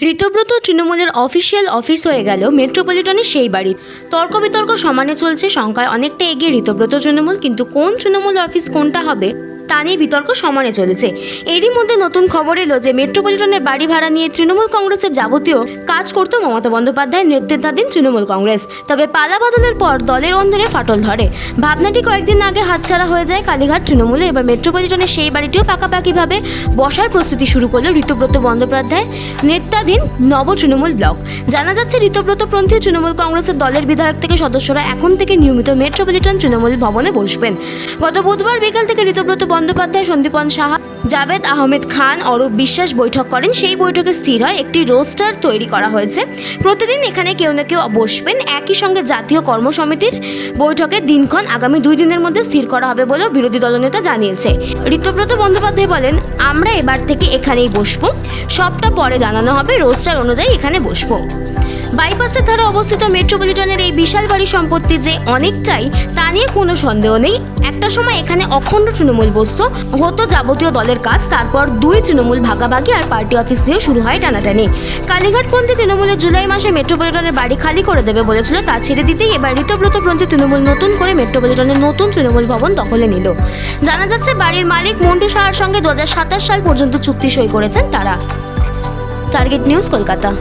ঋতব্রত তৃণমূলের official office হয়ে গেল মেট্রোপলিটনের সেই বাড়ি। তর্ক বিতর্ক সমানে চলছে, সংখ্যায় অনেকটা এগিয়ে ঋতব্রত তৃণমূল, কিন্তু কোন তৃণমূল অফিস কোনটা হবে তা নিয়ে বিতর্ক সমানে চলেছে। এরই মধ্যে নতুন খবর এলো যে মেট্রোপলিটনের বাড়ি ভাড়া নিয়ে তৃণমূল কংগ্রেসের যাবতীয় কাজ করত মমতা বন্দ্যোপাধ্যায়ের নেতৃত্বাধীন তৃণমূল কংগ্রেস। তবে পালা বদলের পর দলের অন্দরে ফাটল ধরে। ভাবনাটি কয়েকদিন আগে হাতছাড়া হয়ে যায় কালীঘাট তৃণমূলের। এবার মেট্রোপলিটনের সেই বাড়িটিও পাকাপাকিভাবে বসার প্রস্তুতি শুরু করল ঋতব্রত বন্দ্যোপাধ্যায় নেতৃত্বাধীন নব তৃণমূল ব্লক। জানা যাচ্ছে ঋতব্রতপন্থী তৃণমূল কংগ্রেসের দলের বিধায়ক থেকে সদস্যরা এখন থেকে নিয়মিত মেট্রোপলিটন তৃণমূল ভবনে বসবেন। গত বুধবার বিকাল থেকে ঋতব্রত বন্দ্যোপাধ্যায়, সন্দীপন সাহা, জাভেদ আহমেদ খান, অরূপ বিশ্বাস বৈঠক করেন। সেই বৈঠকে স্থির হয় একটি রোস্টার তৈরি করা হয়েছে। প্রতিদিন এখানে কেউ না কেউ বসবেন। একই সঙ্গে জাতীয় কর্মসমিতির বৈঠকের দিনক্ষণ আগামী 2 দিনের মধ্যে স্থির করা হবে বলেও বিরোধী দলনেতা জানিয়েছে। ঋতব্রত বন্দ্যোপাধ্যায় বলেন, আমরা এবার থেকে এখানেই বসবো, সবটা পরে জানানো হবে, রোস্টার অনুযায়ী এখানে বসবো। বাইপাসের ধারে অবস্থিত মেট্রোপলিটনের এই বিশাল বাড়ি সম্পত্তি যে অনেকটাই, তা নিয়ে কোনো সন্দেহ নেই। একটা সময় এখানে অখণ্ড তৃণমূল বসতো, হতো যাবতীয় দলের কাজ। তারপর 2 তৃণমূল ভাগাভাগি আর পার্টি অফিস দিয়েও শুরু হয় টানাটানি। কালীঘাটপন্থী তৃণমূলের জুলাই মাসে মেট্রোপলিটনের বাড়ি খালি করে দেবে বলেছিল, তা ছেড়ে দিতেই এবার ঋতব্রতপন্থী তৃণমূল নতুন করে মেট্রোপলিটনের নতুন তৃণমূল ভবন দখলে নিল। জানা যাচ্ছে বাড়ির মালিক মন্টু সাহার সঙ্গে 2027 সাল পর্যন্ত চুক্তি সই করেছেন তারা। Target news, Kolkata.